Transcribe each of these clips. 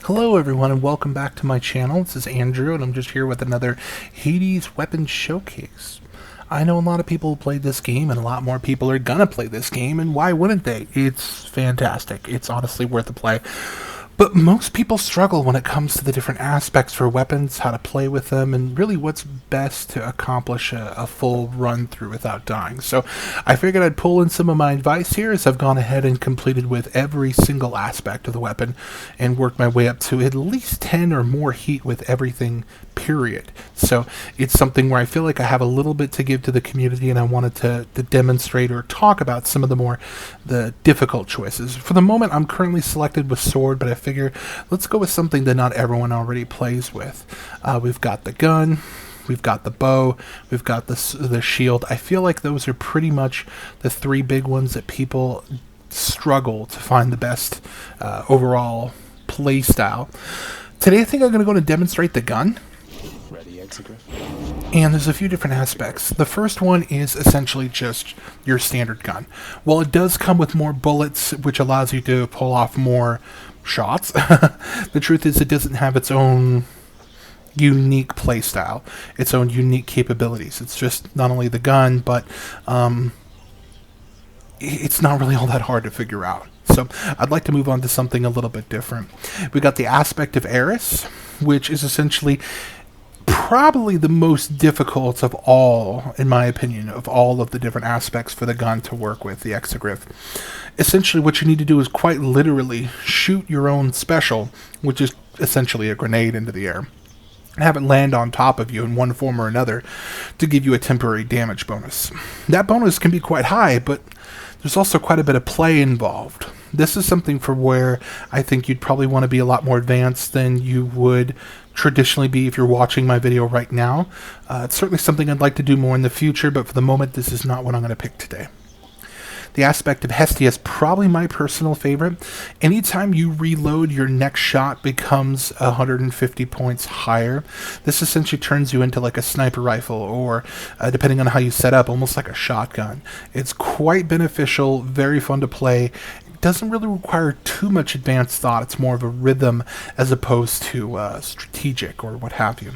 Hello everyone and welcome back to my channel. This is Andrew and I'm just here with another Hades weapon showcase. I know a lot of people played this game and a lot more people are gonna play this game, and why wouldn't they? It's fantastic. It's honestly worth a play. But most people struggle when it comes to the different aspects for weapons, how to play with them, and really what's best to accomplish a full run through without dying. So I figured I'd pull in some of my advice here as I've gone ahead and completed with every single aspect of the weapon and worked my way up to at least 10 or more heat with everything, period. So it's something where I feel like I have a little bit to give to the community, and I wanted to demonstrate or talk about some of the difficult choices. For the moment, I'm currently selected with sword, but I figure let's go with something that not everyone already plays with. We've got the gun, we've got the bow, we've got the shield. I feel like those are pretty much the three big ones that people struggle to find the best overall play style. Today I think I'm going to go to demonstrate the gun. Ready, Exagryph? And there's a few different aspects. The first one is essentially just your standard gun. While it does come with more bullets, which allows you to pull off more shots, the truth is it doesn't have its own unique playstyle, its own unique capabilities. It's just not only the gun, but it's not really all that hard to figure out. So I'd like to move on to something a little bit different. We got the aspect of Eris, which is essentially probably the most difficult of all, in my opinion, of all of the different aspects for the gun to work with, the Exagryph. Essentially what you need to do is quite literally shoot your own special, which is essentially a grenade, into the air, and have it land on top of you in one form or another to give you a temporary damage bonus. That bonus can be quite high, but there's also quite a bit of play involved. This is something for where I think you'd probably want to be a lot more advanced than you would traditionally be if you're watching my video right now. It's certainly something I'd like to do more in the future, but for the moment this is not what I'm going to pick today. The aspect of Hestia is probably my personal favorite. Anytime you reload, your next shot becomes 150 points higher. This essentially turns you into like a sniper rifle, or depending on how you set up, almost like a shotgun. It's quite beneficial, very fun to play. It doesn't really require too much advanced thought. It's more of a rhythm as opposed to strategic or what have you.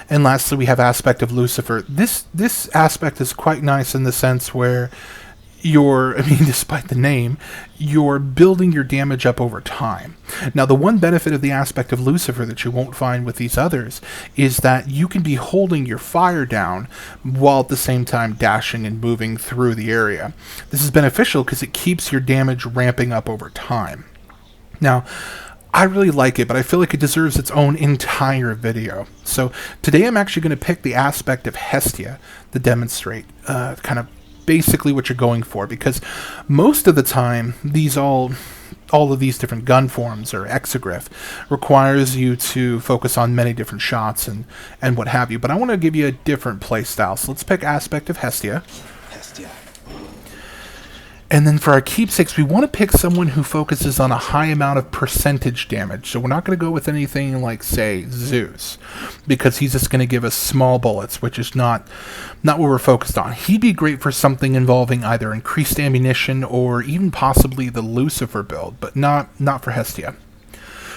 And lastly, we have aspect of Lucifer. This aspect is quite nice in the sense where despite the name, you're building your damage up over time. Now, the one benefit of the aspect of Lucifer that you won't find with these others is that you can be holding your fire down while at the same time dashing and moving through the area. This is beneficial because it keeps your damage ramping up over time. Now, I really like it, but I feel like it deserves its own entire video. So today I'm actually going to pick the aspect of Hestia to demonstrate kind of basically what you're going for, because most of the time all of these different gun forms or Exagryph requires you to focus on many different shots and what have you, but I want to give you a different play style. So let's pick aspect of Hestia. And then for our keepsakes, we want to pick someone who focuses on a high amount of percentage damage. So we're not going to go with anything like, say, Zeus, because he's just going to give us small bullets, which is not what we're focused on. He'd be great for something involving either increased ammunition or even possibly the Lucifer build, but not for Hestia.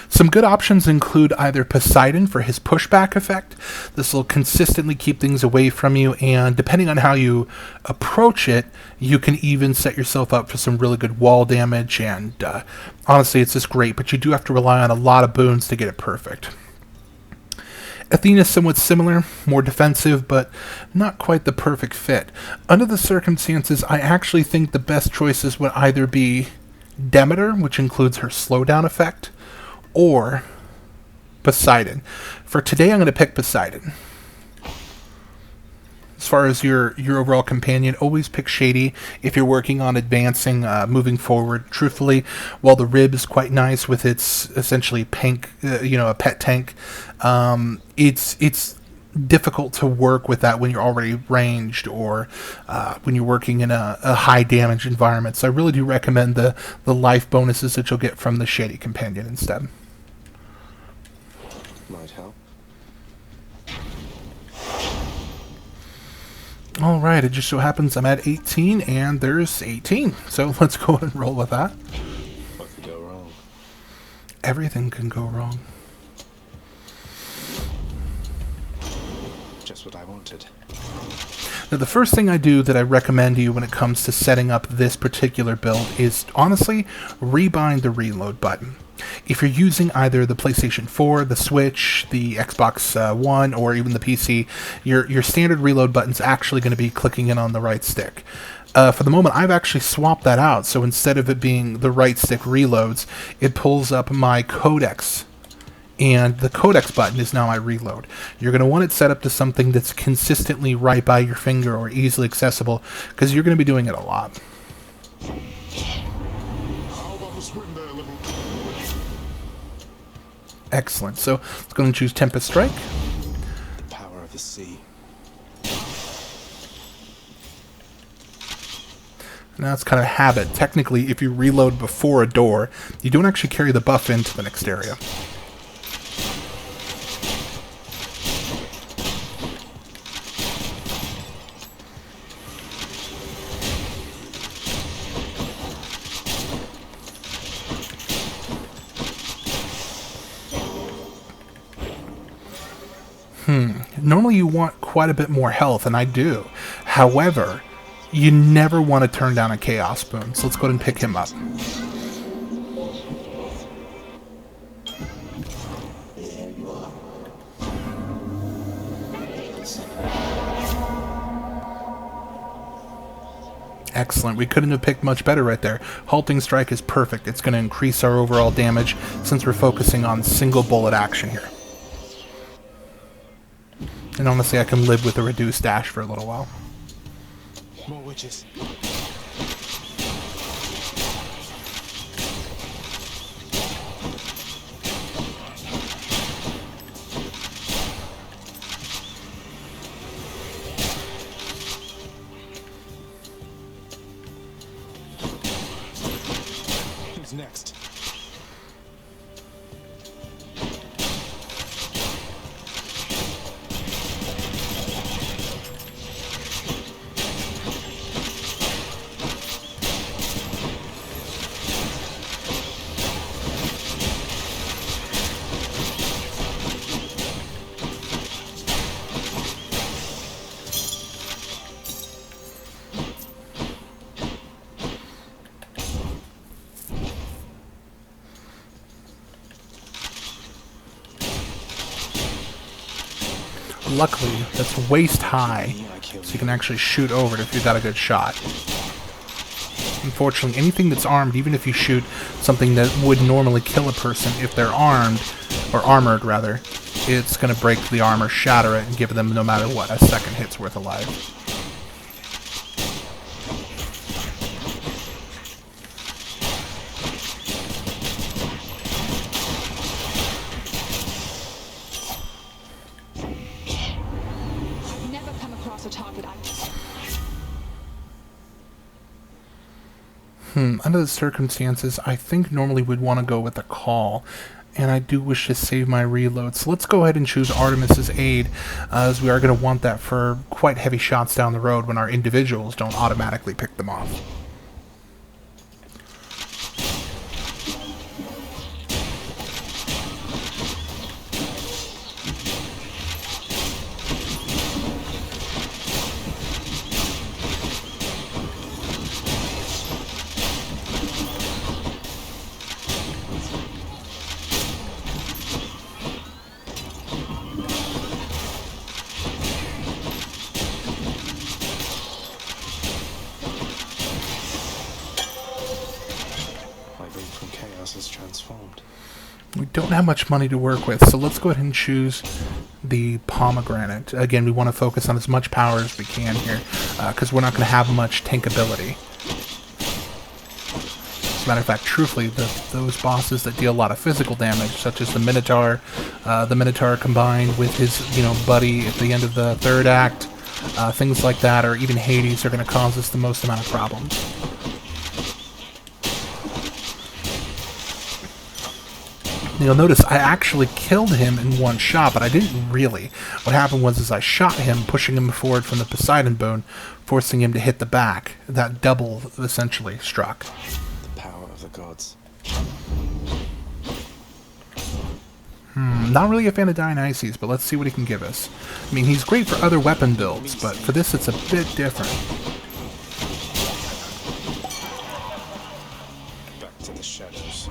Some good options include either Poseidon for his pushback effect. This will consistently keep things away from you, and depending on how you approach it, you can even set yourself up for some really good wall damage, and honestly, it's just great, but you do have to rely on a lot of boons to get it perfect. Athena is somewhat similar, more defensive, but not quite the perfect fit. Under the circumstances, I actually think the best choices would either be Demeter, which includes her slowdown effect, or Poseidon. For today, I'm going to pick Poseidon. As far as your overall companion, always pick Shady if you're working on advancing, moving forward. Truthfully, while the Rib is quite nice with its essentially a pet tank, it's difficult to work with that when you're already ranged or when you're working in a high damage environment. So I really do recommend the life bonuses that you'll get from the Shady companion instead. Might help. Alright, it just so happens I'm at 18 and there's 18. So let's go ahead and roll with that. What could go wrong? Everything can go wrong. Just what I wanted. Now, the first thing I do that I recommend to you when it comes to setting up this particular build is, honestly, rebind the reload button. If you're using either the PlayStation 4, the Switch, the Xbox One, or even the PC, your standard reload button's actually going to be clicking in on the right stick. For the moment, I've actually swapped that out, so instead of it being the right stick reloads, it pulls up my codex, and the codex button is now my reload. You're going to want it set up to something that's consistently right by your finger or easily accessible, because you're going to be doing it a lot. Excellent. So let's go and choose Tempest Strike. The power of the sea. Now it's kind of habit. Technically, if you reload before a door, you don't actually carry the buff into the next area. Normally you want quite a bit more health, and I do. However, you never want to turn down a Chaos Boon, so let's go ahead and pick him up. Excellent. We couldn't have picked much better right there. Halting Strike is perfect. It's going to increase our overall damage since we're focusing on single bullet action here. And honestly, I can live with a reduced dash for a little while. More witches. Who's next? Luckily, that's waist high, so you can actually shoot over it if you've got a good shot. Unfortunately, anything that's armed, even if you shoot something that would normally kill a person if they're armed, or armored rather, it's going to break the armor, shatter it, and give them, no matter what, a second hit's worth of life. Under the circumstances, I think normally we'd want to go with a call, and I do wish to save my reload. So let's go ahead and choose Artemis's Aid, as we are going to want that for quite heavy shots down the road when our individuals don't automatically pick them off. Is transformed. We don't have much money to work with, so let's go ahead and choose the pomegranate. Again, we want to focus on as much power as we can here, because we're not going to have much tankability. As a matter of fact, truthfully, those bosses that deal a lot of physical damage, such as the Minotaur combined with his buddy at the end of the third act, things like that, or even Hades, are going to cause us the most amount of problems. You'll notice I actually killed him in one shot, but I didn't really. What happened was I shot him, pushing him forward from the Poseidon Bone, forcing him to hit the back. That double essentially struck. The power of the gods. Not really a fan of Dionysus, but let's see what he can give us. I mean, he's great for other weapon builds, but for this it's a bit different. Back to the shadows.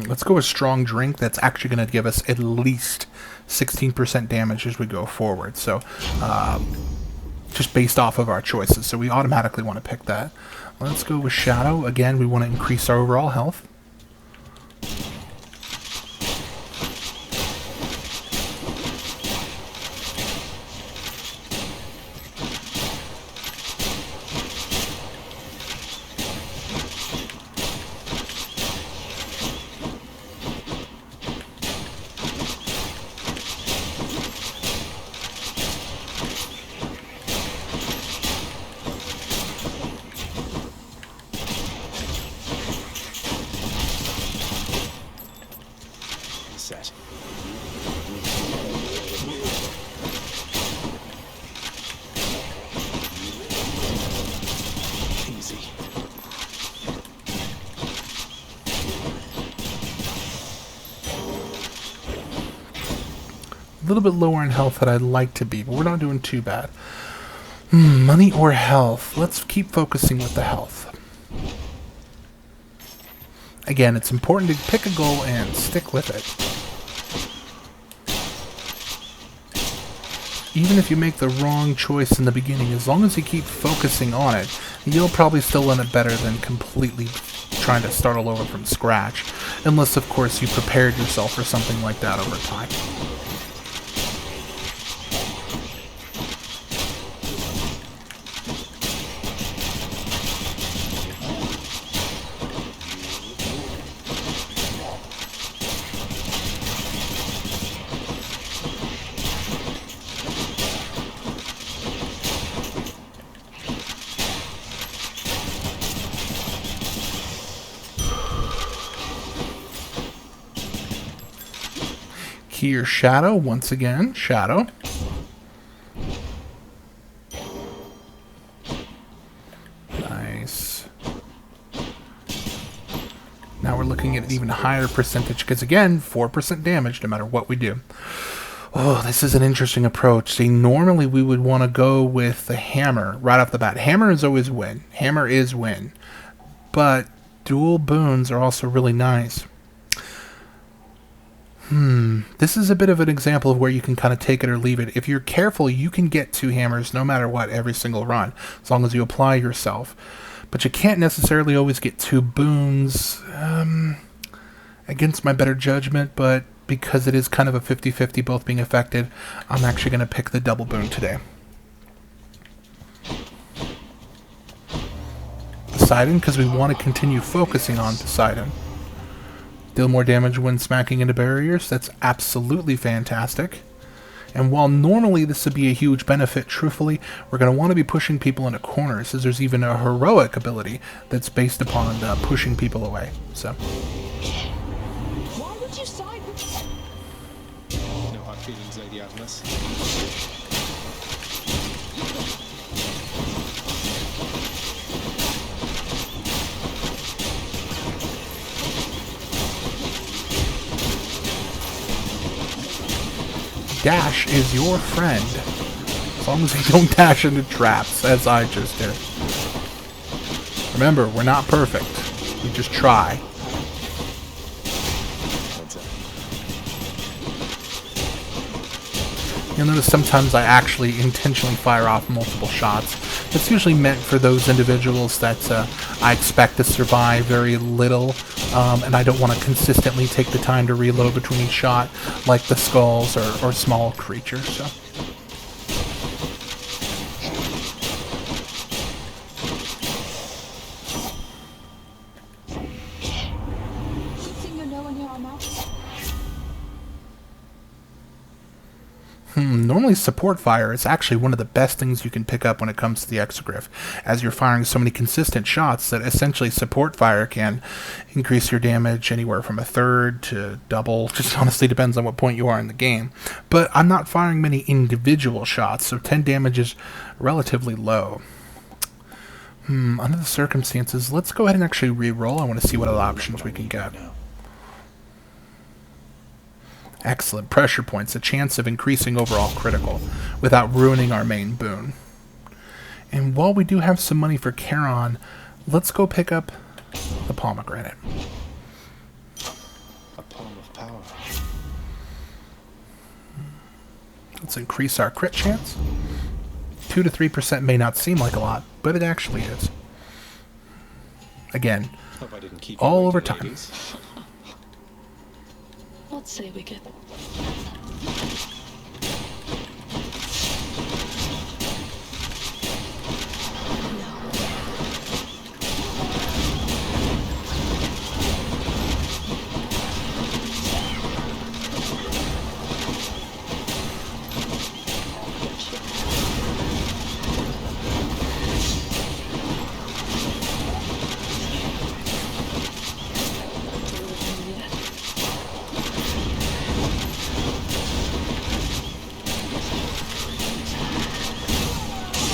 Let's go with Strong Drink. That's actually going to give us at least 16% damage as we go forward. So, just based off of our choices. So we automatically want to pick that. Let's go with Shadow. Again, we want to increase our overall health. Set. Easy. A little bit lower in health than I'd like to be, but we're not doing too bad. Money or health? Let's keep focusing with the health. Again, it's important to pick a goal and stick with it. Even if you make the wrong choice in the beginning, as long as you keep focusing on it, you'll probably still end it better than completely trying to start all over from scratch. Unless, of course, you prepared yourself for something like that over time. Key or Shadow, once again, Shadow. Nice. Now we're looking at an even higher percentage, because again, 4% damage no matter what we do. Oh, this is an interesting approach. See, normally we would want to go with the hammer right off the bat. Hammer is always win. Hammer is win. But dual boons are also really nice. This is a bit of an example of where you can kind of take it or leave it. If you're careful, you can get 2 hammers no matter what every single run, as long as you apply yourself. But you can't necessarily always get 2 boons, against my better judgment, but because it is kind of a 50-50 both being effective, I'm actually going to pick the double boon today. Poseidon, because we want to continue focusing on Poseidon. Deal more damage when smacking into barriers. That's absolutely fantastic. And while normally this would be a huge benefit, truthfully, we're going to want to be pushing people into corners, as there's even a heroic ability that's based upon pushing people away. So. Why would you side with... No hard feelings, Lady Atlas. Dash is your friend, as long as you don't dash into traps, as I just did. Remember, we're not perfect. We just try. You'll notice sometimes I actually intentionally fire off multiple shots. It's usually meant for those individuals that I expect to survive very little, and I don't want to consistently take the time to reload between each shot, like the skulls or small creatures. So. Good thing you're nowhere near our mountains. Normally support fire is actually one of the best things you can pick up when it comes to the Exagryph, as you're firing so many consistent shots that essentially support fire can increase your damage anywhere from 1/3 to double. Just honestly depends on what point you are in the game. But I'm not firing many individual shots, so 10 damage is relatively low. Under the circumstances, let's go ahead and actually re-roll. I want to see what other options we can get. Excellent. Pressure points, a chance of increasing overall critical without ruining our main boon. And while we do have some money for Charon, let's go pick up the pomegranate. A palm of power. Let's increase our crit chance. 2 to 3% may not seem like a lot, but it actually is. Again, Hope I didn't keep you all waiting, over time. ladies. Let's say we get.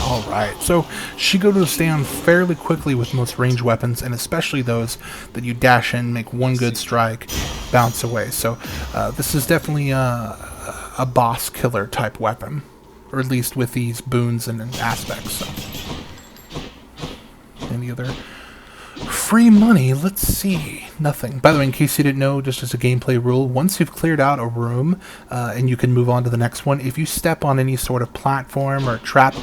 Alright, so she goes down fairly quickly with most ranged weapons, and especially those that you dash in, make one good strike, bounce away. So this is definitely a boss killer type weapon, or at least with these boons and aspects. So. Any other free money? Let's see. Nothing. By the way, in case you didn't know, just as a gameplay rule, once you've cleared out a room and you can move on to the next one, if you step on any sort of platform or trap,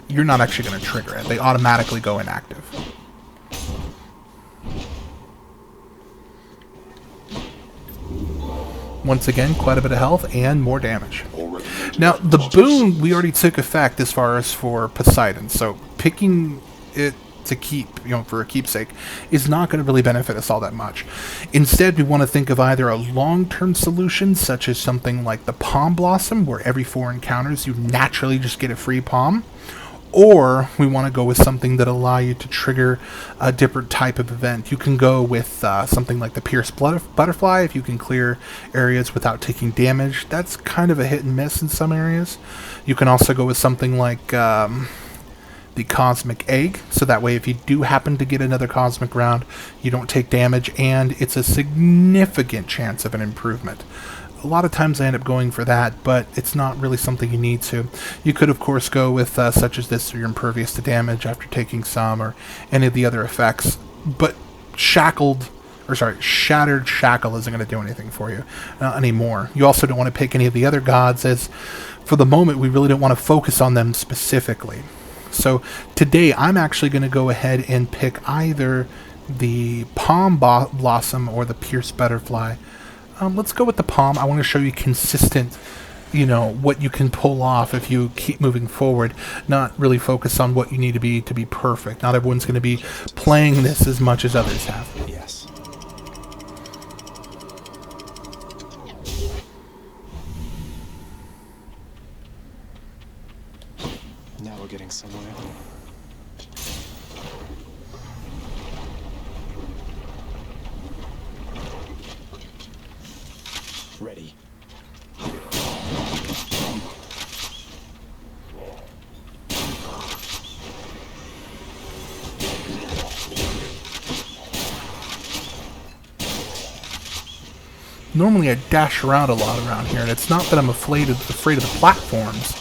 you're not actually going to trigger it. They automatically go inactive. Once again, quite a bit of health and more damage. Now, the boon we already took effect as far as for Poseidon, so picking it to keep, for a keepsake, is not going to really benefit us all that much. Instead, we want to think of either a long-term solution, such as something like the Palm Blossom, where every 4 encounters you naturally just get a free palm, or we want to go with something that allow you to trigger a different type of event. You can go with something like the Pierced Butterfly if you can clear areas without taking damage. That's kind of a hit and miss in some areas. You can also go with something like the Cosmic Egg, so that way if you do happen to get another Cosmic round, you don't take damage, and it's a significant chance of an improvement. A lot of times I end up going for that, but it's not really something you need to. You could, of course, go with such as this, so you're impervious to damage after taking some, or any of the other effects. But Shattered Shackle isn't going to do anything for you anymore. You also don't want to pick any of the other gods, as for the moment we really don't want to focus on them specifically. So today I'm actually going to go ahead and pick either the Palm Blossom or the Pierced Butterfly. Let's go with the Palm. I want to show you consistent, what you can pull off if you keep moving forward, not really focus on what you need to be perfect. Not everyone's going to be playing this as much as others have. Yes. Now we're getting somewhere. Ready. Normally I dash around a lot around here, and it's not that I'm afraid of the platforms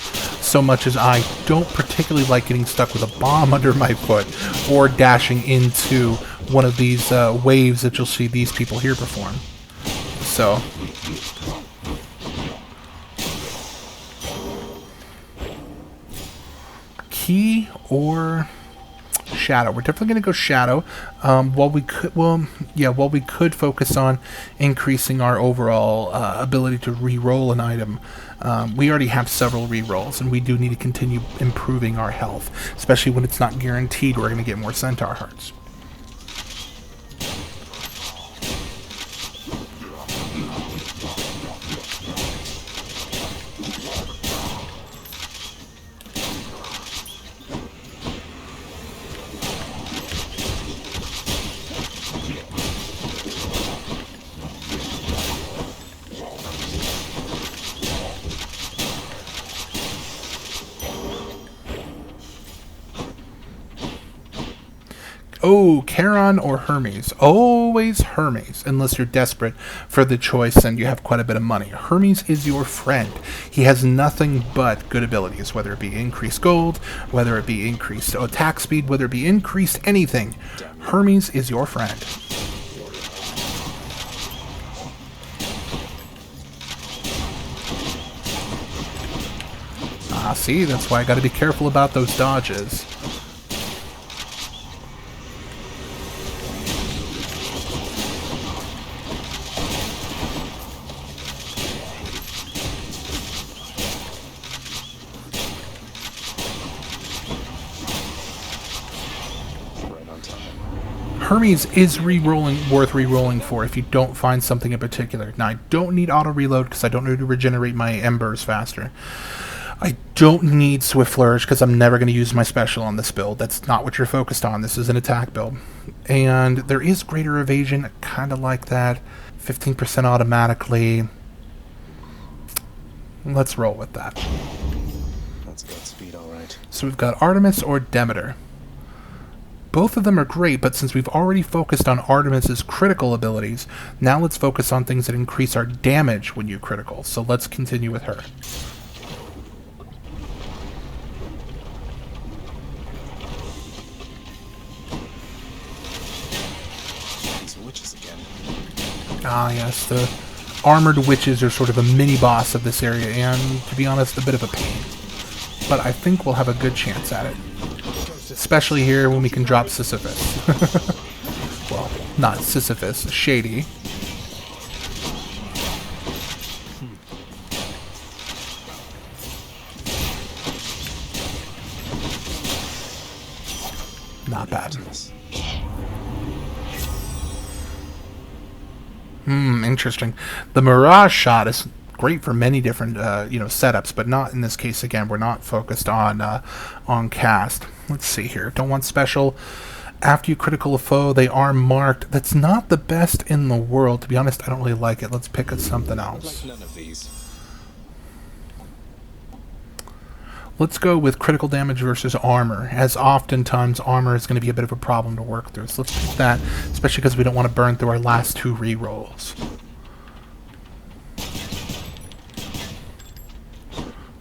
so much as I don't particularly like getting stuck with a bomb under my foot or dashing into one of these waves that you'll see these people here perform. So key or shadow? We're definitely going to go shadow. While we could focus on increasing our overall ability to re-roll an item. We already have several re-rolls, and we do need to continue improving our health, especially when it's not guaranteed we're going to get more Centaur Hearts. Oh, Charon or Hermes? Always Hermes, unless you're desperate for the choice and you have quite a bit of money. Hermes is your friend. He has nothing but good abilities, whether it be increased gold, whether it be increased attack speed, whether it be increased anything. Hermes is your friend. Ah, see, that's why I gotta be careful about those dodges. Hermes is worth re-rolling for if you don't find something in particular. Now, I don't need auto-reload because I don't need to regenerate my embers faster. I don't need Swift Flourish because I'm never going to use my special on this build. That's not what you're focused on. This is an attack build. And there is greater evasion, kind of like that. 15% automatically. Let's roll with that. That's good speed, all right. So we've got Artemis or Demeter. Both of them are great, but since we've already focused on Artemis's critical abilities, now let's focus on things that increase our damage when you critical. So let's continue with her. These witches again. Ah, yes, the armored witches are sort of a mini-boss of this area, and, to be honest, a bit of a pain. But I think we'll have a good chance at it. Especially here when we can drop Sisyphus. Well, not Sisyphus, Shady. Not bad. Interesting. The Mirage shot is great for many different setups, but not in this case. Again, we're not focused on cast. Let's see here. Don't want special. After you critical a foe, they are marked. That's not the best in the world. To be honest, I don't really like it. Let's pick at something else. Like none of these. Let's go with critical damage versus armor, as oftentimes armor is going to be a bit of a problem to work through. So let's pick that, especially because we don't want to burn through our last two re-rolls.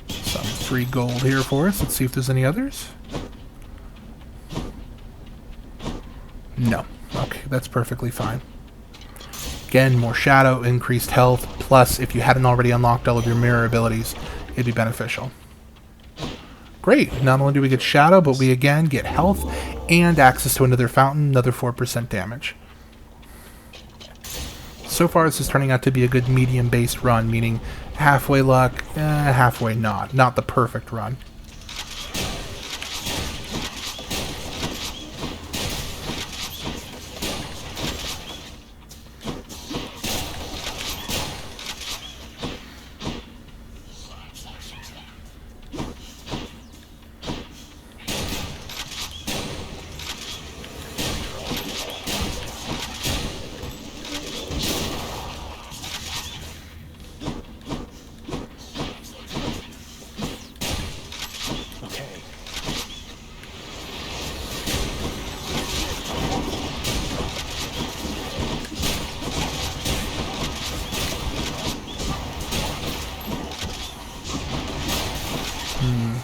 Some free gold here for us. Let's see if there's any others. No. Okay, that's perfectly fine. Again, more shadow, increased health, plus if you hadn't already unlocked all of your mirror abilities, it'd be beneficial. Great. Not only do we get shadow, but we again get health and access to another fountain, another 4% damage. So far, this is turning out to be a good medium-based run, meaning halfway luck, halfway not. Not the perfect run.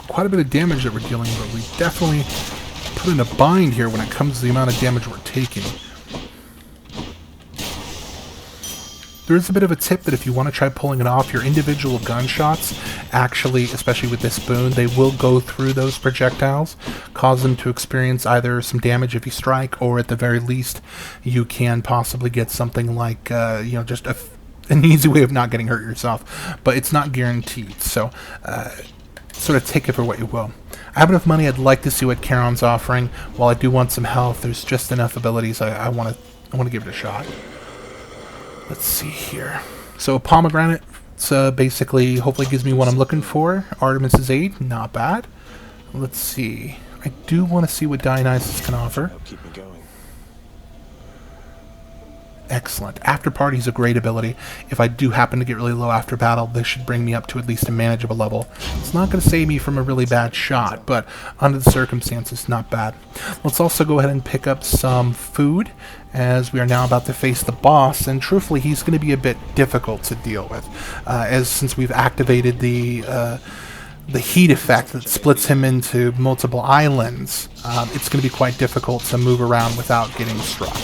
Quite a bit of damage that we're dealing with. We definitely put in a bind here when it comes to the amount of damage we're taking. There is a bit of a tip that if you want to try pulling it off, your individual gunshots, actually, especially with this boon, they will go through those projectiles, cause them to experience either some damage if you strike, or at the very least, you can possibly get something like, just an easy way of not getting hurt yourself. But it's not guaranteed, so sort of take it for what you will. I have enough money. I'd like to see what Charon's offering. While I do want some health, there's just enough abilities. I want to give it a shot. Let's see here. So pomegranate, basically, hopefully gives me what I'm looking for. Artemis's aid, not bad. Let's see. I do want to see what Dionysus can offer. Keep me going. Excellent. After Party is a great ability. If I do happen to get really low after battle, this should bring me up to at least a manageable level. It's not going to save me from a really bad shot, but under the circumstances, not bad. Let's also go ahead and pick up some food, as we are now about to face the boss, and truthfully, he's going to be a bit difficult to deal with, since we've activated the heat effect that splits him into multiple islands. It's going to be quite difficult to move around without getting struck.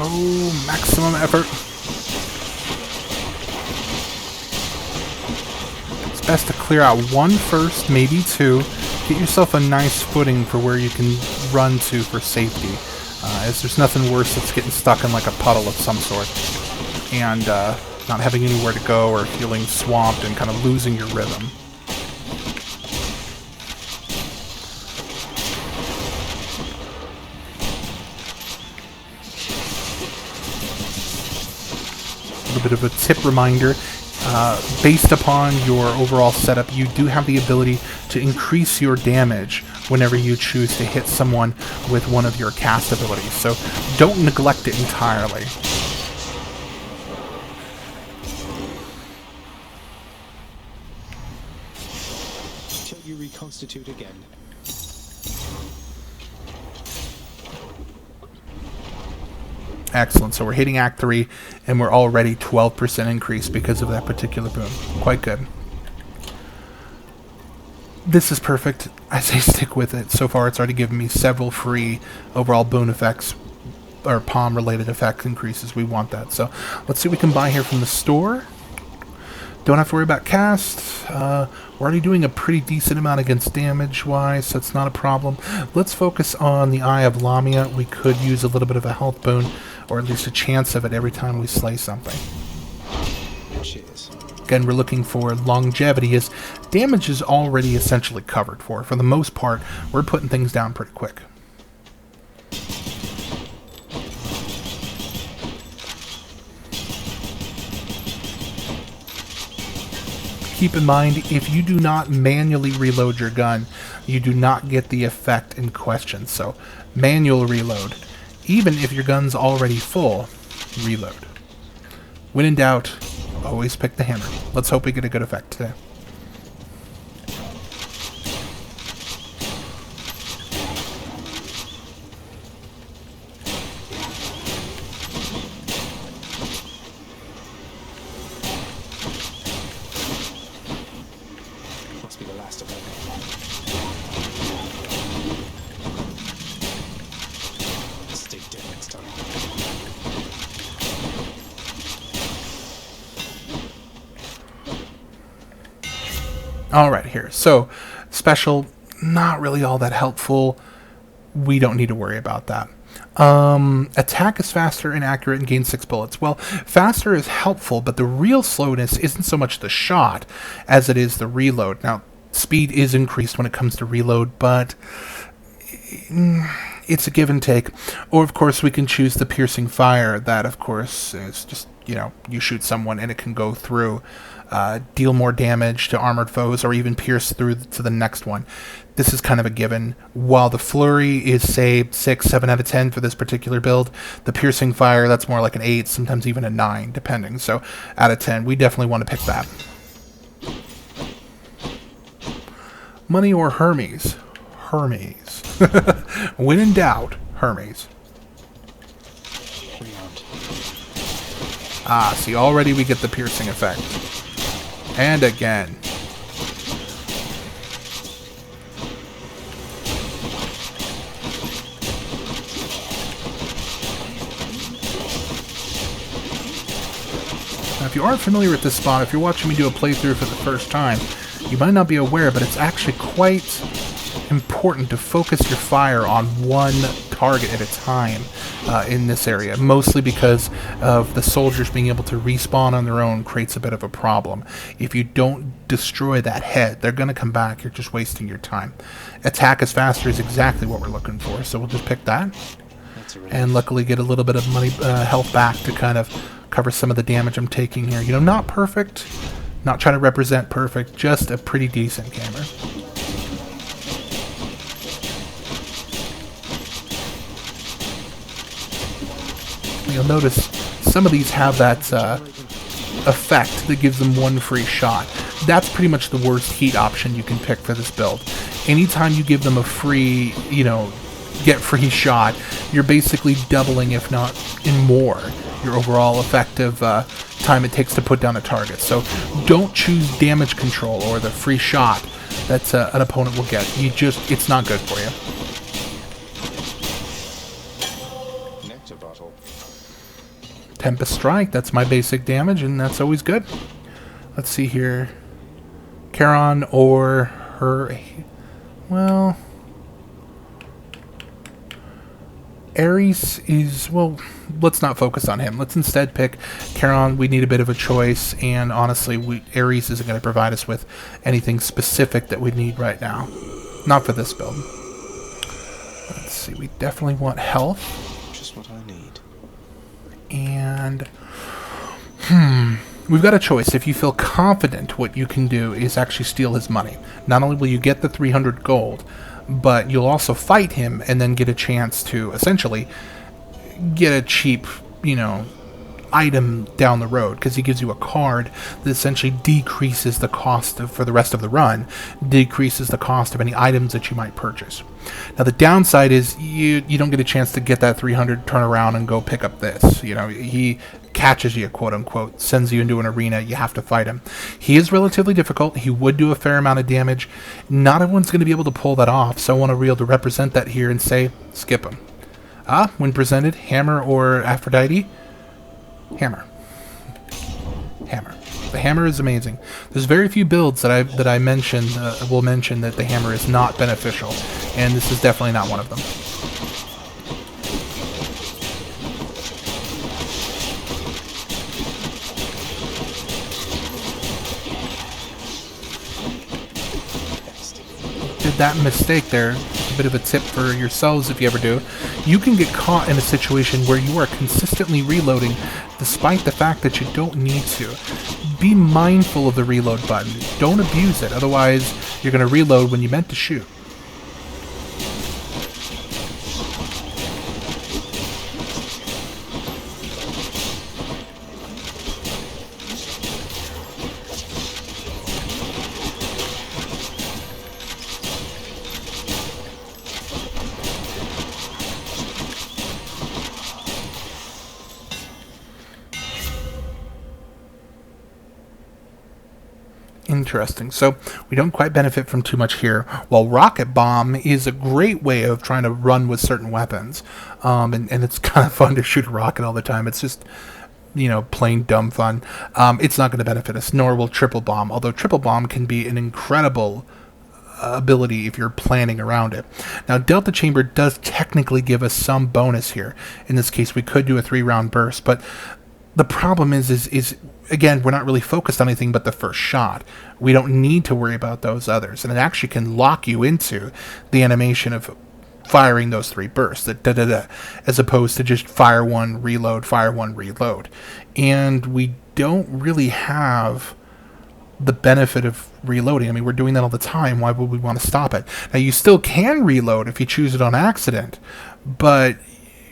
Oh, maximum effort. It's best to clear out one first, maybe two. Get yourself a nice footing for where you can run to for safety. As there's nothing worse than getting stuck in like a puddle of some sort. And not having anywhere to go or feeling swamped and kind of losing your rhythm. A bit of a tip reminder, based upon your overall setup, you do have the ability to increase your damage whenever you choose to hit someone with one of your cast abilities, so don't neglect it entirely. Until you reconstitute again. Excellent. So we're hitting Act 3, and we're already 12% increase because of that particular boon. Quite good. This is perfect. I say stick with it. So far, it's already given me several free overall boon effects, or palm-related effect increases. We want that. So let's see what we can buy here from the store. Don't have to worry about cast. We're already doing a pretty decent amount against damage-wise, so it's not a problem. Let's focus on the Eye of Lamia. We could use a little bit of a health boon, or at least a chance of it every time we slay something. Cheers. Again, we're looking for longevity, as damage is already essentially covered for. For the most part, we're putting things down pretty quick. Keep in mind, if you do not manually reload your gun, you do not get the effect in question. So, manual reload. Even if your gun's already full, reload. When in doubt, always pick the hammer. Let's hope we get a good effect today. Must be the last of them. Stay dead next time. Alright, here. So, special, not really all that helpful. We don't need to worry about that. Attack is faster and accurate and gains 6 bullets. Well, faster is helpful, but the real slowness isn't so much the shot as it is the reload. Now, speed is increased when it comes to reload, but it's a give and take. Or, of course, we can choose the piercing fire. That, of course, is just, you know, you shoot someone and it can go through, deal more damage to armored foes, or even pierce through to the next one. This is kind of a given. While the flurry is, say, 6, 7 out of 10 for this particular build, the piercing fire, that's more like an 8, sometimes even a 9, depending. So, out of 10, we definitely want to pick that. Money or Hermes? Hermes. When in doubt, Hermes. Rearmed. Ah, see, already we get the piercing effect. And again. Now, if you aren't familiar with this spot, if you're watching me do a playthrough for the first time, you might not be aware, but it's actually quite important to focus your fire on one target at a time in this area, mostly because of the soldiers being able to respawn on their own creates a bit of a problem. If you don't destroy that head, they're going to come back. You're just wasting your time. Attack as faster is exactly what we're looking for, so we'll just pick that. And luckily get a little bit of money, health back to kind of cover some of the damage I'm taking here. You know, not perfect, not trying to represent perfect, just a pretty decent gamer. You'll notice some of these have that effect that gives them one free shot. That's pretty much the worst heat option you can pick for this build. Anytime you give them a free, you know, get free shot, you're basically doubling, if not in more, your overall effective time it takes to put down a target. So don't choose damage control or the free shot that an opponent will get. It's not good for you. Nectar bottle. Tempest Strike, that's my basic damage, and that's always good. Let's see here. Charon or her... Well... Ares is, well, let's not focus on him. Let's instead pick Charon. We need a bit of a choice, and honestly, Ares isn't going to provide us with anything specific that we need right now. Not for this build. Let's see, we definitely want health. Just what I need. And, we've got a choice. If you feel confident, what you can do is actually steal his money. Not only will you get the 300 gold, but you'll also fight him and then get a chance to essentially get a cheap, you know, item down the road, because he gives you a card that essentially decreases the cost for the rest of the run, decreases the cost of any items that you might purchase. Now the downside is you don't get a chance to get that 300, turn around and go pick up this. You know, he catches you, quote unquote, sends you into an arena, you have to fight him. He is relatively difficult. He would do a fair amount of damage. Not everyone's going to be able to pull that off, so I want to be able to represent that here and say, skip him. When presented, hammer or Aphrodite? Hammer. Hammer. The hammer is amazing. There's very few builds that I mentioned will mention that the hammer is not beneficial, and this is definitely not one of them. Did that mistake there. A bit of a tip for yourselves if you ever do. You can get caught in a situation where you are consistently reloading despite the fact that you don't need to. Be mindful of the reload button. Don't abuse it, otherwise you're going to reload when you meant to shoot. Interesting. So we don't quite benefit from too much here. While Rocket Bomb is a great way of trying to run with certain weapons, and it's kind of fun to shoot a rocket all the time. It's just, you know, plain dumb fun. It's not going to benefit us, nor will Triple Bomb, although Triple Bomb can be an incredible ability if you're planning around it. Now, Delta Chamber does technically give us some bonus here. In this case, we could do a 3-round burst, but the problem is again, we're not really focused on anything but the first shot. We don't need to worry about those others, and it actually can lock you into the animation of firing those 3 bursts, as opposed to just fire one, reload, fire one, reload. And we don't really have the benefit of reloading. I mean, we're doing that all the time. Why would we want to stop it? Now, you still can reload if you choose it on accident, but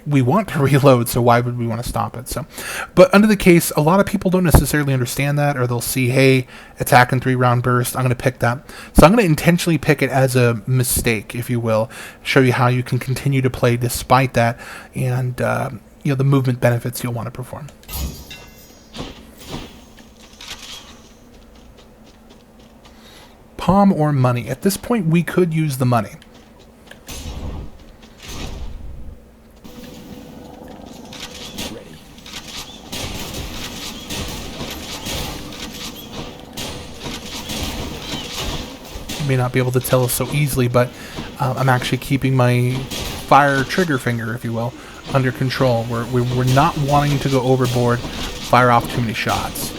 we want to reload, so why would we want to stop it? So, but under the case, a lot of people don't necessarily understand that, or they'll see, hey, attack and 3-round burst, I'm going to pick that. So I'm going to intentionally pick it as a mistake, if you will, show you how you can continue to play despite that, and you know, the movement benefits you'll want to perform. Palm or money? At this point, we could use the money. May not be able to tell us so easily, but I'm actually keeping my fire trigger finger, if you will, under control. We're not wanting to go overboard, fire off too many shots.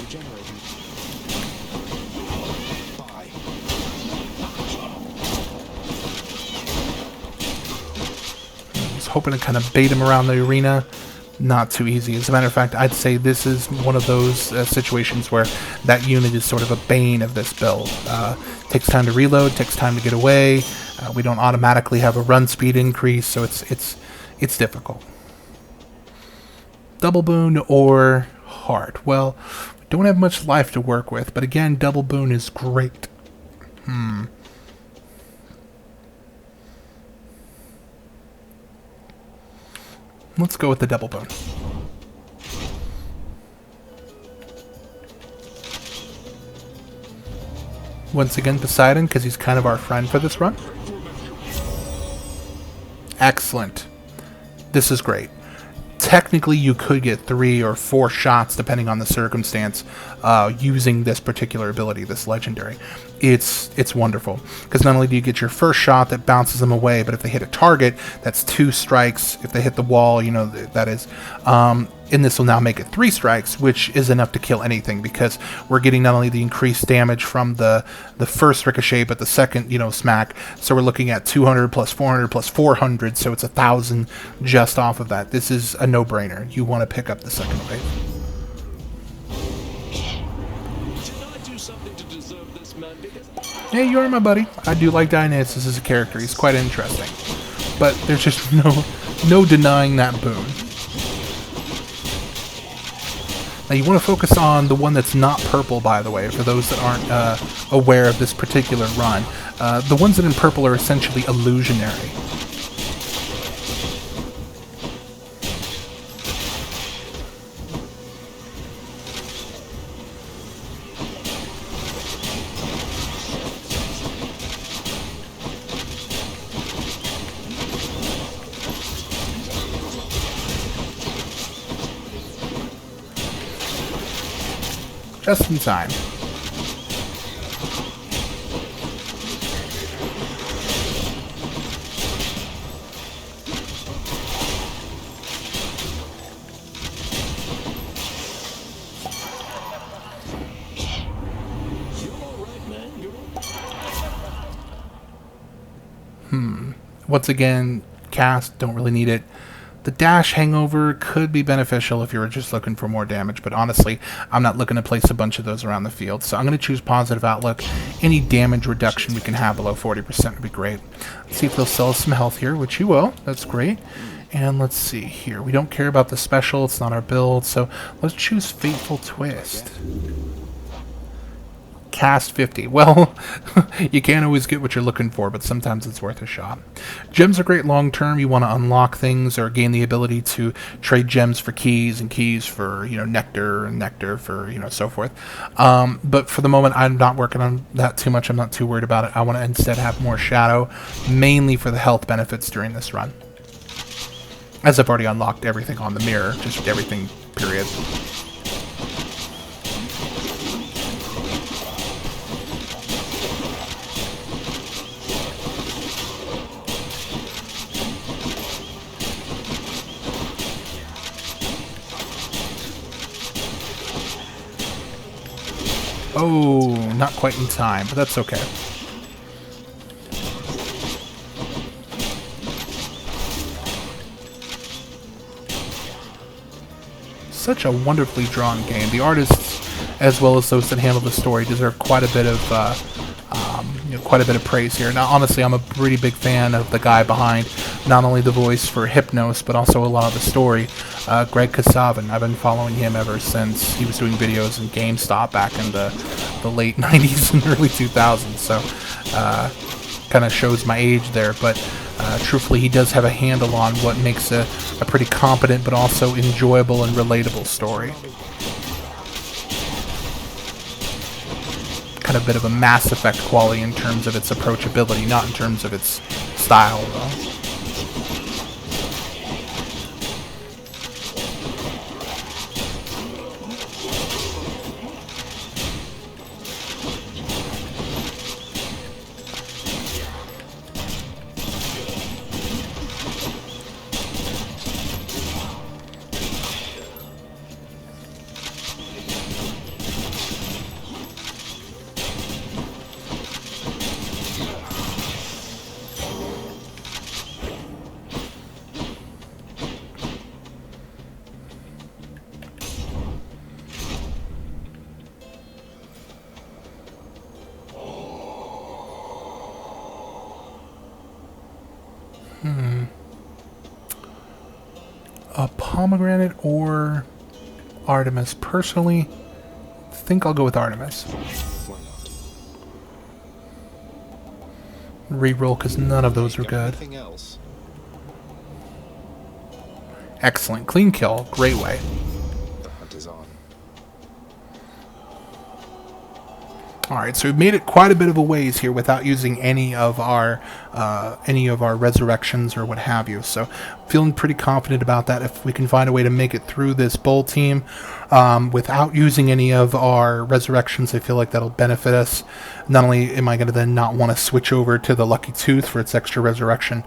Regenerating. Bye. I was hoping to kind of bait him around the arena. Not too easy. As a matter of fact, I'd say this is one of those situations where that unit is sort of a bane of this build. Takes time to reload, takes time to get away. We don't automatically have a run speed increase, so it's difficult. Double boon or heart? Well, we don't have much life to work with, but again, double boon is great. Let's go with the double boon. Once again, Poseidon, because he's kind of our friend for this run. Excellent. This is great. Technically, you could get 3 or 4 shots, depending on the circumstance, using this particular ability, this legendary. It's wonderful, because not only do you get your first shot that bounces them away, but if they hit a target, that's 2 strikes. If they hit the wall, you know, that is. And this will now make it 3 strikes, which is enough to kill anything, because we're getting not only the increased damage from the first ricochet, but the second, you know, smack. So we're looking at 200 plus 400 plus 400, so it's 1,000 just off of that. This is a no-brainer. You want to pick up the second wave. Yeah, you are my buddy. I do like Dionysus as a character. He's quite interesting. But there's just no denying that boon. Now you want to focus on the one that's not purple, by the way, for those that aren't aware of this particular run. The ones that are in purple are essentially illusionary. Just in time. Once again, cast, don't really need it. The dash hangover could be beneficial if you were just looking for more damage, but honestly, I'm not looking to place a bunch of those around the field, so I'm going to choose positive outlook. Any damage reduction we can have below 40% would be great. Let's see if they'll sell us some health here, which you will. That's great. And let's see here. We don't care about the special. It's not our build, so let's choose Fateful Twist. Cast 50. Well, you can't always get what you're looking for, but sometimes it's worth a shot. Gems are great long term. You want to unlock things or gain the ability to trade gems for keys and keys for, you know, nectar and nectar for, you know, so forth. But for the moment, I'm not working on that too much. I'm not too worried about it. I want to instead have more shadow, mainly for the health benefits during this run. As I've already unlocked everything on the mirror, just everything, period. Oh, not quite in time, but that's okay. Such a wonderfully drawn game. The artists, as well as those that handle the story, deserve quite a bit of praise here. Now, honestly, I'm a pretty big fan of the guy behind not only the voice for Hypnos, but also a lot of the story. Greg Kasavin. I've been following him ever since he was doing videos in GameStop back in the late 90s and early 2000s. So kind of shows my age there, but truthfully, he does have a handle on what makes a pretty competent but also enjoyable and relatable story. Kind of bit of a Mass Effect quality in terms of its approachability, not in terms of its style, though. A pomegranate or Artemis. Personally, I think I'll go with Artemis. Why not? Reroll because none of those are Got good. anything else? Excellent. Clean kill. Great way. The hunt is on. Alright, so we've made it quite a bit of a ways here without using any of our resurrections or what have you. So feeling pretty confident about that. If we can find a way to make it through this bowl team without using any of our resurrections, I feel like that'll benefit us. Not only am I going to then not want to switch over to the Lucky Tooth for its extra resurrection,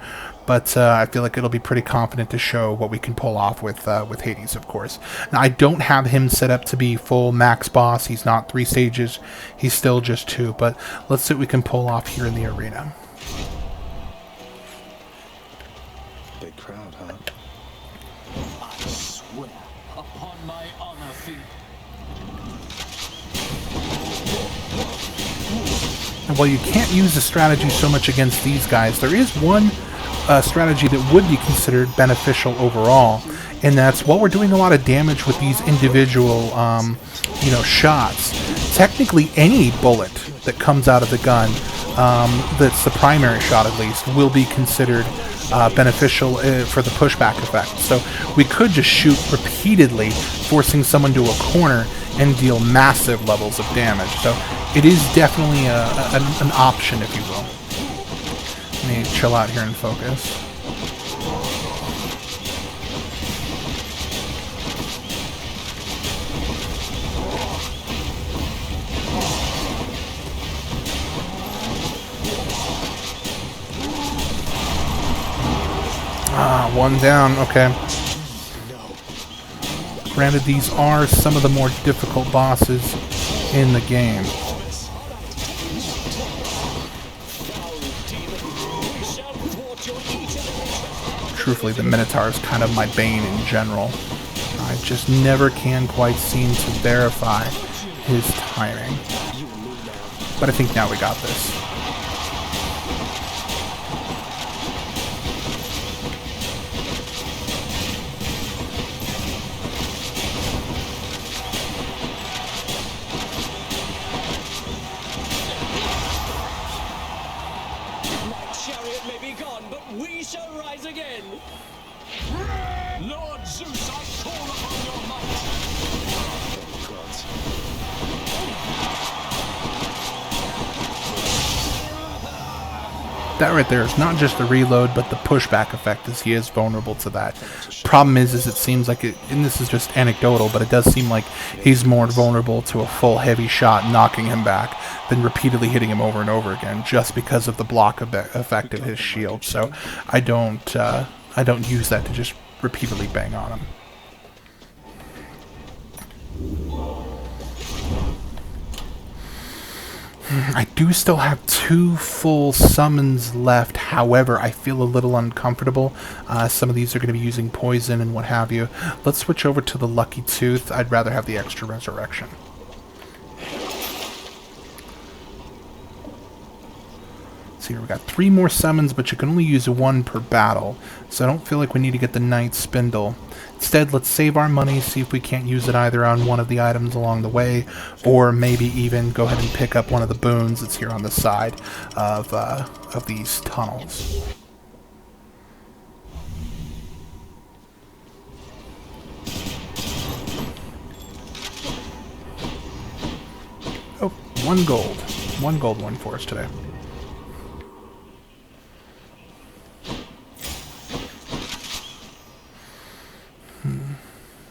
but I feel like it'll be pretty confident to show what we can pull off with Hades, of course. Now, I don't have him set up to be full max boss. He's not 3 stages. He's still just 2. But let's see what we can pull off here in the arena. Big crowd, huh? I swear upon my honor feet. And while you can't use the strategy so much against these guys, there is one strategy that would be considered beneficial overall, and that's while we're doing a lot of damage with these individual shots, technically any bullet that comes out of the gun, that's the primary shot at least, will be considered beneficial for the pushback effect. So we could just shoot repeatedly, forcing someone to a corner and deal massive levels of damage. So it is definitely an option, if you will. Let me chill out here and focus. Ah, one down. Okay. Granted, these are some of the more difficult bosses in the game. Truthfully, the Minotaur is kind of my bane in general. I just never can quite seem to verify his timing. But I think now we got this. My chariot may be gone, but we shall rise again. Lord Zeus, I call upon your might. Gods. That right there is not just the reload, but the pushback effect, as he is vulnerable to that. Problem is it seems like it, and this is just anecdotal, but it does seem like he's more vulnerable to a full heavy shot knocking him back than repeatedly hitting him over and over again, just because of the block effect of his shield. So I don't use that to just repeatedly bang on him. I do still have 2 full summons left. However, I feel a little uncomfortable. Some of these are going to be using poison and what have you. Let's switch over to the Lucky Tooth. I'd rather have the extra resurrection. see here, we got 3 more summons, but you can only use 1 per battle. So I don't feel like we need to get the Night Spindle. Instead, let's save our money, see if we can't use it either on one of the items along the way, or maybe even go ahead and pick up one of the boons that's here on the side of these tunnels. Oh, 1 gold. 1 gold, 1 for us today.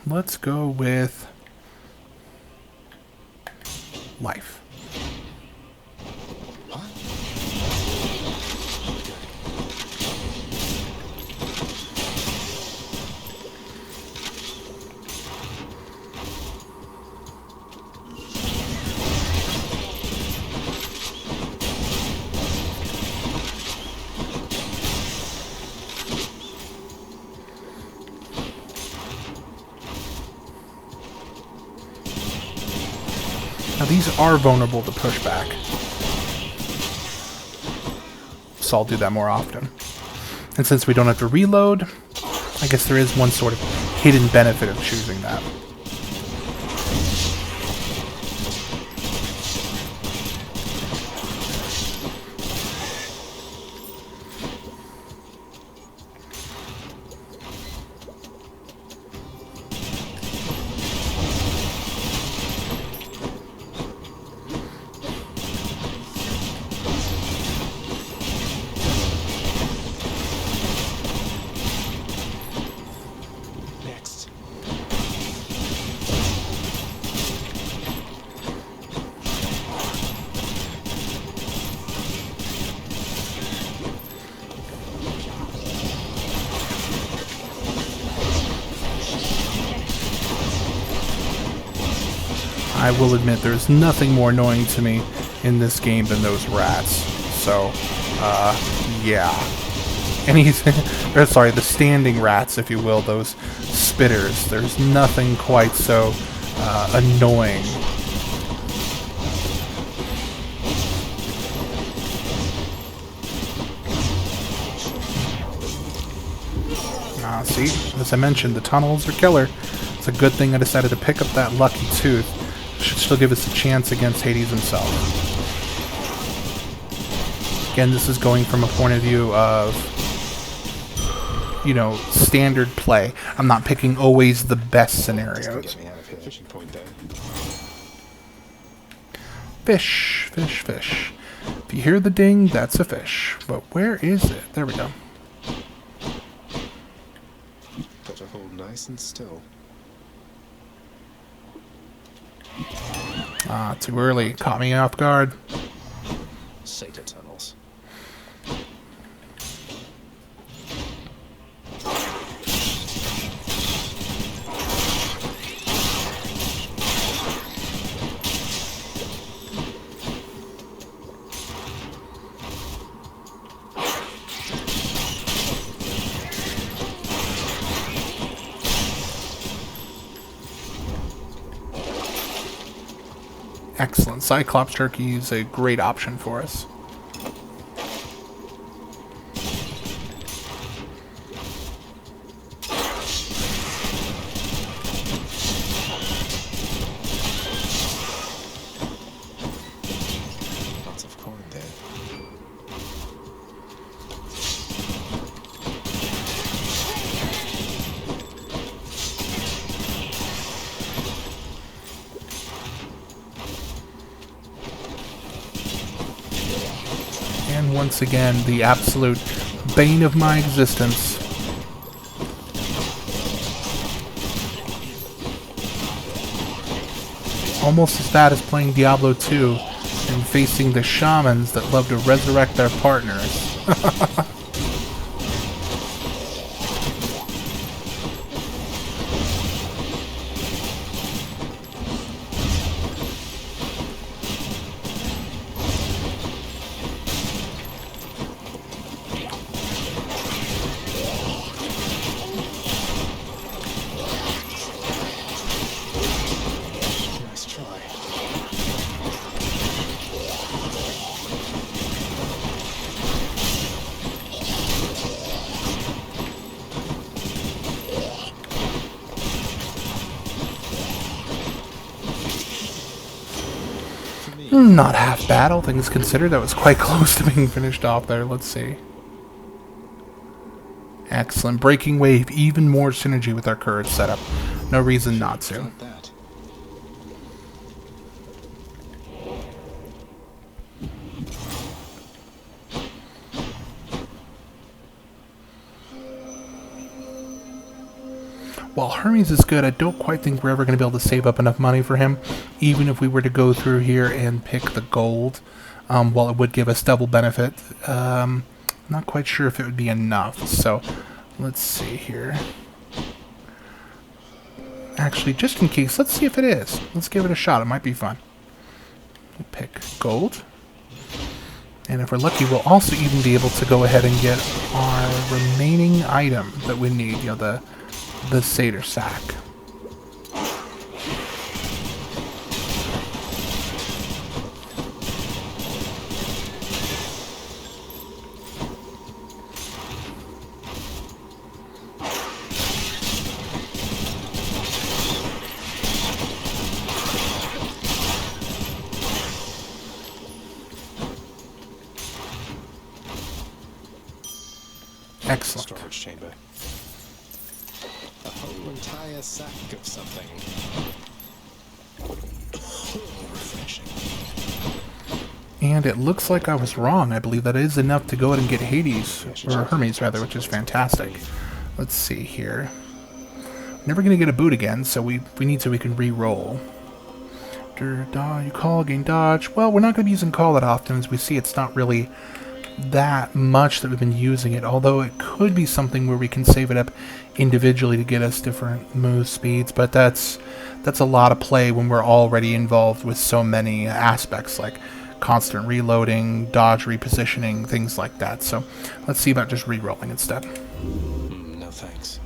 Let's go with life. What? Now these are vulnerable to pushback, so I'll do that more often. And since we don't have to reload, I guess there is one sort of hidden benefit of choosing that. Next. I will admit there's nothing more annoying to me in this game than those rats. So, yeah. Anything, or sorry, the standing rats, if you will, those spitters. There's nothing quite so annoying. See, as I mentioned, the tunnels are killer. It's a good thing I decided to pick up that lucky tooth. Should still give us a chance against Hades himself. Again, this is going from a point of view of, you know, standard play. I'm not picking always the best scenarios. Get me out of here. Fishing point there. Fish, fish, fish. If you hear the ding, that's a fish. But where is it? There we go. Got to hold nice and still. Ah, too early. Caught me off guard. Sata tunnels. Excellent. Cyclops Turkey is a great option for us. Lots of coin there. And once again, the absolute bane of my existence. Almost as bad as playing Diablo 2 and facing the shamans that love to resurrect their partners. Nice try. Not half bad, all things considered. That was quite close to being finished off there. Let's see. Excellent. Breaking Wave, even more synergy with our courage setup. No reason not to. Got that. While Hermes is good, I don't quite think we're ever going to be able to save up enough money for him, even if we were to go through here and pick the gold. While it would give us double benefit, not quite sure if it would be enough. So, let's see here. Actually, just in case, let's see if it is. Let's give it a shot. It might be fun. We'll pick gold. And if we're lucky, we'll also even be able to go ahead and get our remaining item that we need, you know, the satyr sack. Excellent. Storage chamber. A whole entire sack of something. Refreshing. And it looks like I was wrong. I believe that is enough to go ahead and get Hades, or Hermes rather, which is fantastic. Let's see here. Never gonna get a boot again, so we need so we can re-roll. You call, gain dodge. Well, we're not gonna be using call that often. As we see, it's not really that much that we've been using it, although it could be something where we can save it up individually to get us different move speeds, but that's a lot of play when we're already involved with so many aspects like constant reloading, dodge repositioning, things like that. So let's see about just re-rolling instead. No thanks.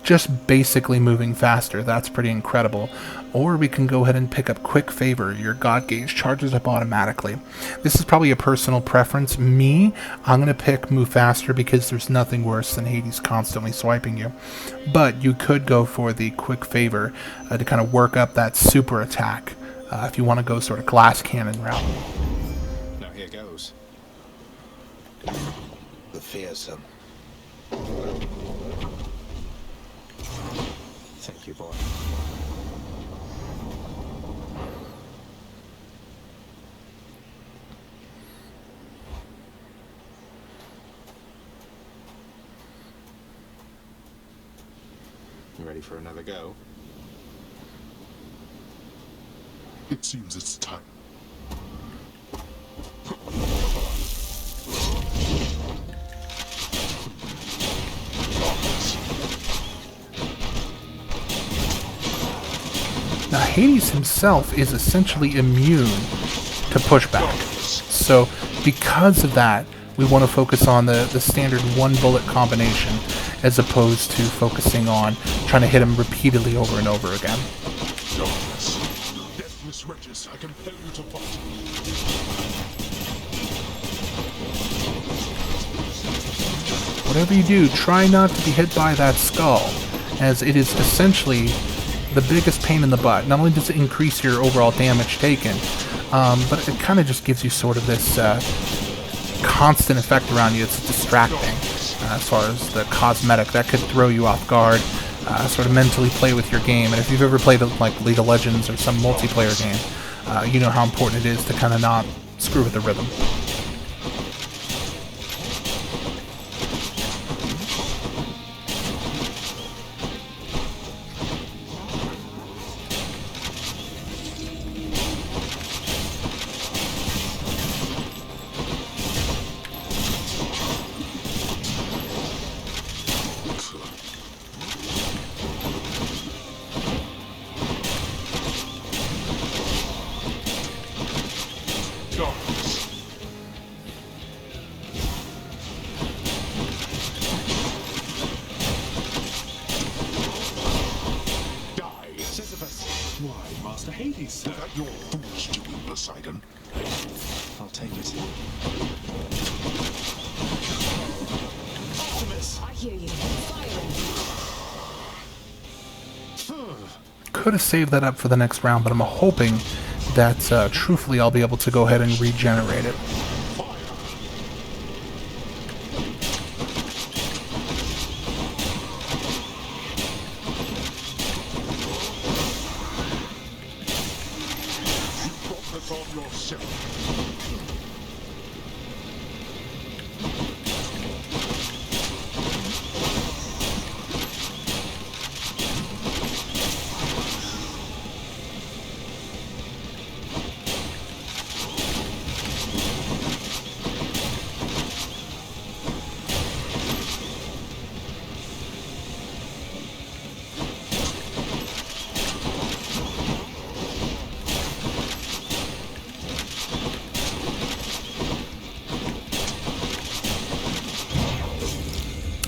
Just basically moving faster, that's pretty incredible. Or we can go ahead and pick up Quick Favor. Your God Gauge charges up automatically. This is probably a personal preference. Me, I'm going to pick Move Faster because there's nothing worse than Hades constantly swiping you. But you could go for the Quick Favor to kind of work up that super attack if you want to go sort of glass cannon route. Now here goes. The fearsome. Thank you, boy. You ready for another go? It seems it's time. Now, Hades himself is essentially immune to pushback. So, because of that, we want to focus on the standard one bullet combination as opposed to focusing on trying to hit him repeatedly over and over again. Deathless wretches, I compel you to fight. Whatever you do, try not to be hit by that skull, as it is essentially the biggest pain in the butt. Not only does it increase your overall damage taken, but it kind of just gives you sort of this constant effect around you. It's distracting as far as the cosmetic. That could throw you off guard, sort of mentally play with your game. And if you've ever played like League of Legends or some multiplayer game, you know how important it is to kind of not screw with the rhythm. Why, Master Hades, sir? Is that your foolish doing, Poseidon? I'll take it. I hear you. Firing. Could have saved that up for the next round, but I'm hoping that truthfully I'll be able to go ahead and regenerate it. On yourself.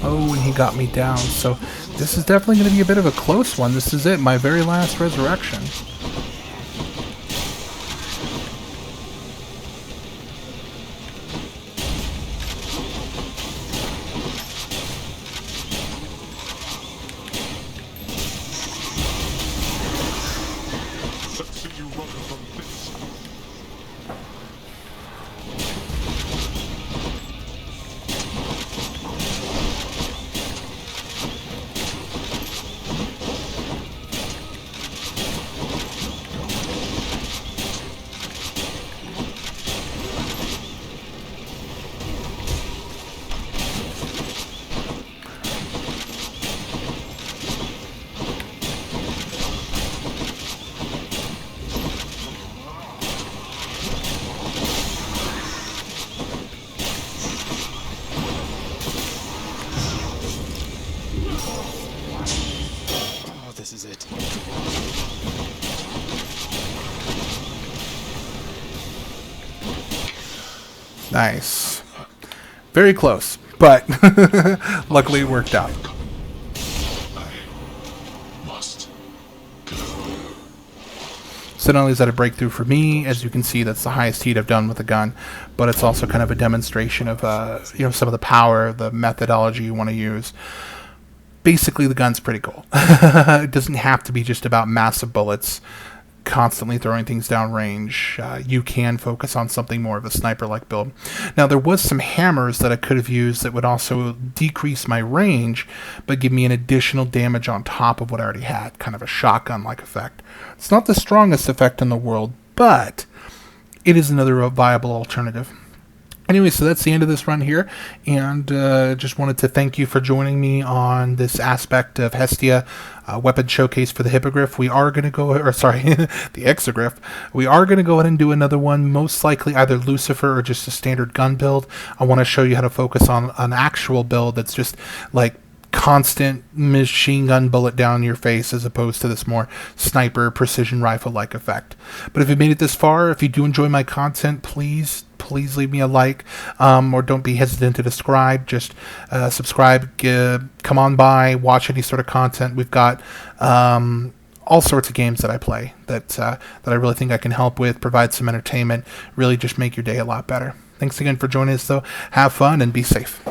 Oh, and he got me down. So this is definitely going to be a bit of a close one. This is it, my very last resurrection. Let's see you run from this. Oh, this is it. Nice. Very close, but luckily it worked out. Must. So not only is that a breakthrough for me, as you can see, that's the highest heat I've done with a gun, but it's also kind of a demonstration of some of the power, the methodology you want to use. Basically, the gun's pretty cool. It doesn't have to be just about massive bullets, constantly throwing things down range. You can focus on something more of a sniper-like build. Now, there was some hammers that I could have used that would also decrease my range, but give me an additional damage on top of what I already had, kind of a shotgun-like effect. It's not the strongest effect in the world, but it is another viable alternative. Anyway, so that's the end of this run here, and just wanted to thank you for joining me on this aspect of Hestia weapon showcase for the Hippogriff. We are going to go, or sorry, the Exagryph. We are going to go ahead and do another one, most likely either Lucifer or just a standard gun build. I want to show you how to focus on an actual build that's just like constant machine gun bullet down your face as opposed to this more sniper precision rifle like effect. But if you made it this far, if you do enjoy my content, please leave me a like, or don't be hesitant to subscribe. Just subscribe, come on by, watch any sort of content. We've got all sorts of games that I play that I really think I can help with, provide some entertainment, really just make your day a lot better. Thanks again for joining us, though. Have fun and be safe.